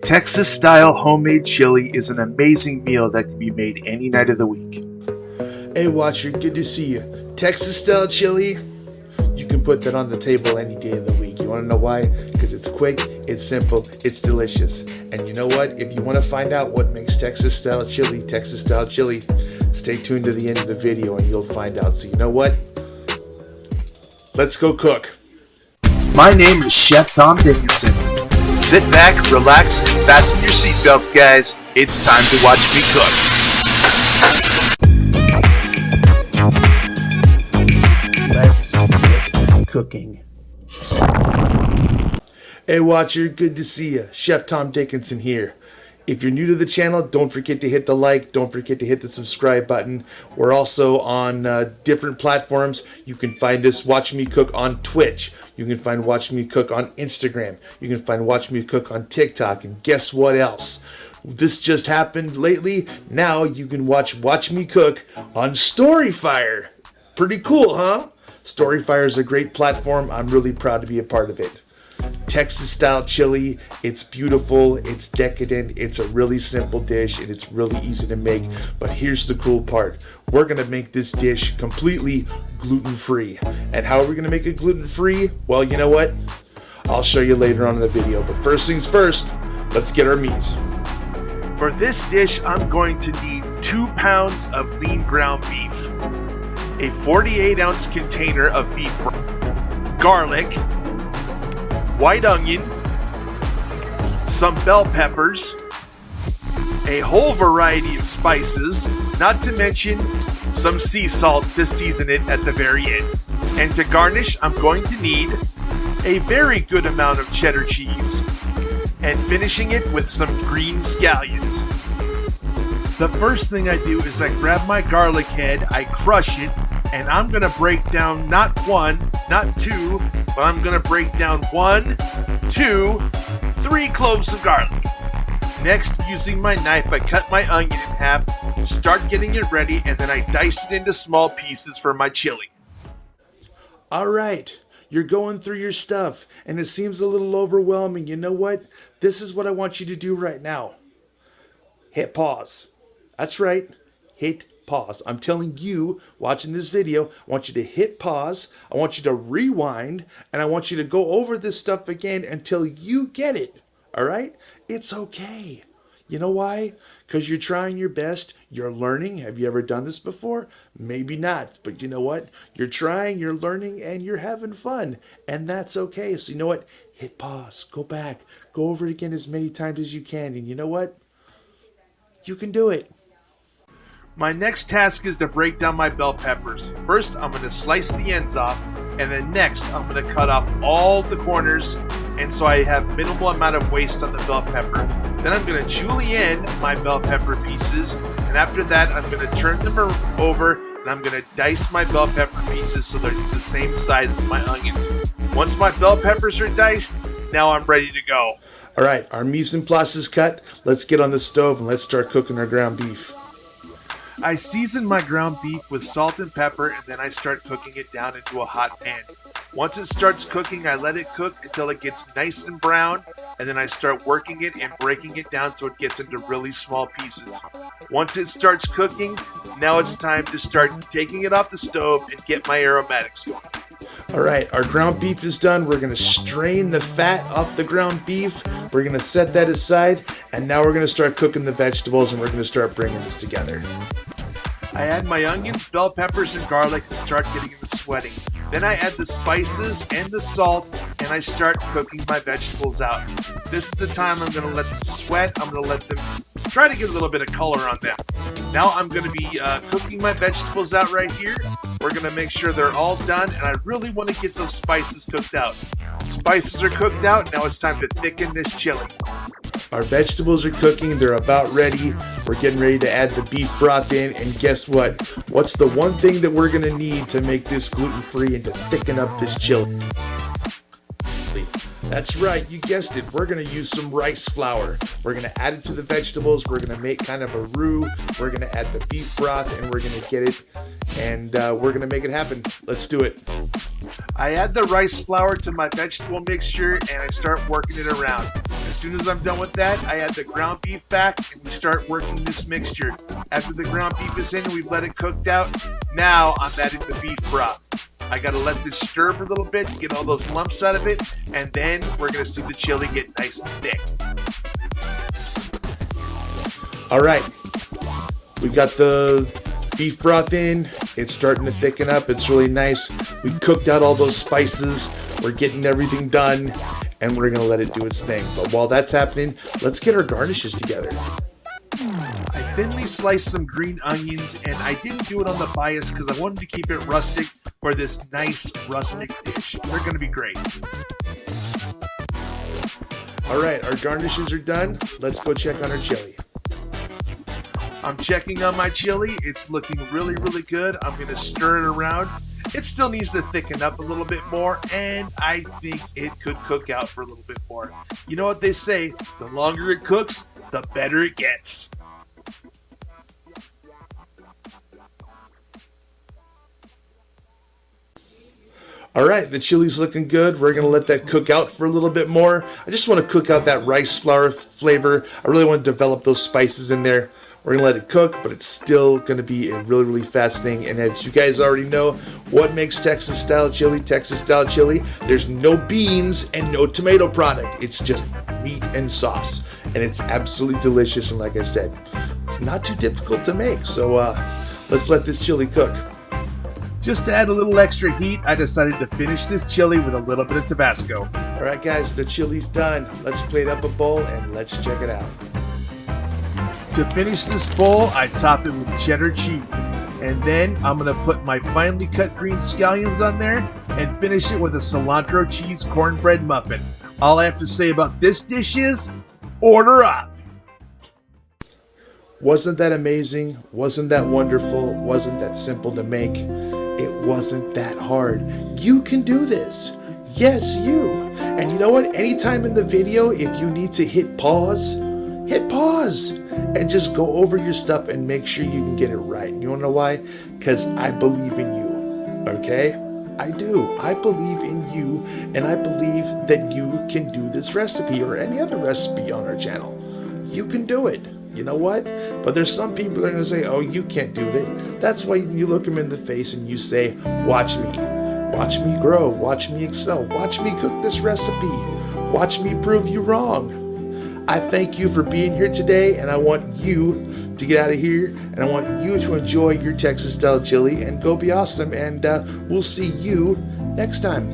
Texas-style homemade chili is an amazing meal that can be made any night of the week. Hey watcher, good to see you. Texas style chili, you can put that on the table any day of the week. You want to know why? Because it's quick, it's simple, it's delicious. And you know what? If you want to find out what makes Texas style chili, stay tuned to the end of the video and you'll find out. So you know what? Let's go cook. My name is Chef Tom Dickinson. Sit back, relax, and fasten your seatbelts, guys. It's time to watch me cook. Let's get cooking. Hey watcher, good to see you. Chef Tom Dickinson here. If you're new to the channel, don't forget to hit the like, don't forget to hit the subscribe button. We're also on different platforms. You can find us, Watch Me Cook on Twitch. You can find Watch Me Cook on Instagram. You can find Watch Me Cook on TikTok. And guess what else? This just happened lately. Now you can watch Me Cook on Storyfire. Pretty cool, huh? Storyfire is a great platform. I'm really proud to be a part of it. Texas style chili, it's beautiful, it's decadent, it's a really simple dish, and it's really easy to make. But here's the cool part. We're gonna make this dish completely gluten-free. And how are we gonna make it gluten-free? Well, you know what? I'll show you later on in the video. But first things first, let's get our meats. For this dish, I'm going to need 2 pounds of lean ground beef, a 48-ounce container of beef garlic, white onion, some bell peppers, a whole variety of spices, not to mention some sea salt to season it at the very end. And to garnish, I'm going to need a very good amount of cheddar cheese and finishing it with some green scallions. The first thing I do is I grab my garlic head, I crush it, and I'm gonna break down not 1, not 2, but I'm gonna break down 1, 2, 3 cloves of garlic. Next, using my knife, I cut my onion in half, start getting it ready, and then I dice it into small pieces for my chili. All right, you're going through your stuff, and it seems a little overwhelming. You know what? This is what I want you to do right now. Hit pause. That's right, hit pause. I'm telling you, watching this video, I want you to hit pause, I want you to rewind, and I want you to go over this stuff again until you get it, all right? It's okay. You know why? Because you're trying your best, you're learning. Have you ever done this before? Maybe not, but you know what? You're trying, you're learning, and you're having fun, and that's okay. So you know what? Hit pause, go back, go over it again as many times as you can, and you know what? You can do it. My next task is to break down my bell peppers. First, I'm going to slice the ends off, and then next, I'm going to cut off all the corners, and so I have minimal amount of waste on the bell pepper. Then I'm going to julienne my bell pepper pieces, and after that, I'm going to turn them over, and I'm going to dice my bell pepper pieces so they're the same size as my onions. Once my bell peppers are diced, now I'm ready to go. All right, our mise en place is cut. Let's get on the stove and let's start cooking our ground beef. I season my ground beef with salt and pepper, and then I start cooking it down into a hot pan. Once it starts cooking, I let it cook until it gets nice and brown, and then I start working it and breaking it down so it gets into really small pieces. Once it starts cooking, now it's time to start taking it off the stove and get my aromatics going. All right, our ground beef is done. We're going to strain the fat off the ground beef. We're going to set that aside, and now we're going to start cooking the vegetables, and we're going to start bringing this together. I add my onions, bell peppers, and garlic and start getting them sweating. Then I add the spices and the salt, and I start cooking my vegetables out. This is the time I'm going to let them sweat. I'm going to let them try to get a little bit of color on them. Now I'm going to be cooking my vegetables out right here. We're going to make sure they're all done, and I really want to get those spices cooked out. Spices are cooked out, now it's time to thicken this chili. Our vegetables are cooking, they're about ready. We're getting ready to add the beef broth in, and guess what? What's the one thing that we're going to need to make this gluten-free and to thicken up this chili? That's right, you guessed it. We're gonna use some rice flour. We're gonna add it to the vegetables. We're gonna make kind of a roux. We're gonna add the beef broth, and we're gonna get it, and we're gonna make it happen. Let's do it. I add the rice flour to my vegetable mixture and I start working it around. As soon as I'm done with that, I add the ground beef back and we start working this mixture. After the ground beef is in and we've let it cooked out, now I'm adding the beef broth. I gotta let this stir for a little bit to get all those lumps out of it, and then we're gonna see the chili get nice and thick. All right, we got the beef broth in. It's starting to thicken up. It's really nice. We cooked out all those spices. We're getting everything done, and we're gonna let it do its thing. But while that's happening, let's get our garnishes together. I thinly sliced some green onions, and I didn't do it on the bias because I wanted to keep it rustic for this nice rustic dish. They're gonna be great. All right, our garnishes are done. Let's go check on our chili. I'm checking on my chili. It's looking really, really good. I'm going to stir it around. It still needs to thicken up a little bit more, and I think it could cook out for a little bit more. You know what they say, the longer it cooks, the better it gets. All right, the chili's looking good. We're gonna let that cook out for a little bit more. I just want to cook out that rice flour flavor. I really want to develop those spices in there. We're gonna let it cook, but it's still gonna be a really, really fast thing. And as you guys already know, what makes Texas style chili Texas style chili? There's no beans and no tomato product. It's just meat and sauce, and it's absolutely delicious. And like I said, it's not too difficult to make. So let's let this chili cook. Just to add a little extra heat, I decided to finish this chili with a little bit of Tabasco. All right, guys, the chili's done. Let's plate up a bowl and let's check it out. To finish this bowl, I top it with cheddar cheese. And then I'm going to put my finely cut green scallions on there and finish it with a cilantro cheese cornbread muffin. All I have to say about this dish is, order up! Wasn't that amazing? Wasn't that wonderful? Wasn't that simple to make? It wasn't that hard. You can do this. Yes, you. And you know what? Anytime in the video, if you need to hit pause and just go over your stuff and make sure you can get it right. You wanna know why? Because I believe in you, okay? I do. I believe in you, and I believe that you can do this recipe or any other recipe on our channel. You can do it. You know what? But there's some people that are going to say, oh, you can't do it. That's why you look them in the face and you say, watch me. Watch me grow. Watch me excel. Watch me cook this recipe. Watch me prove you wrong. I thank you for being here today, and I want you to get out of here, and I want you to enjoy your Texas style chili and go be awesome, and we'll see you next time.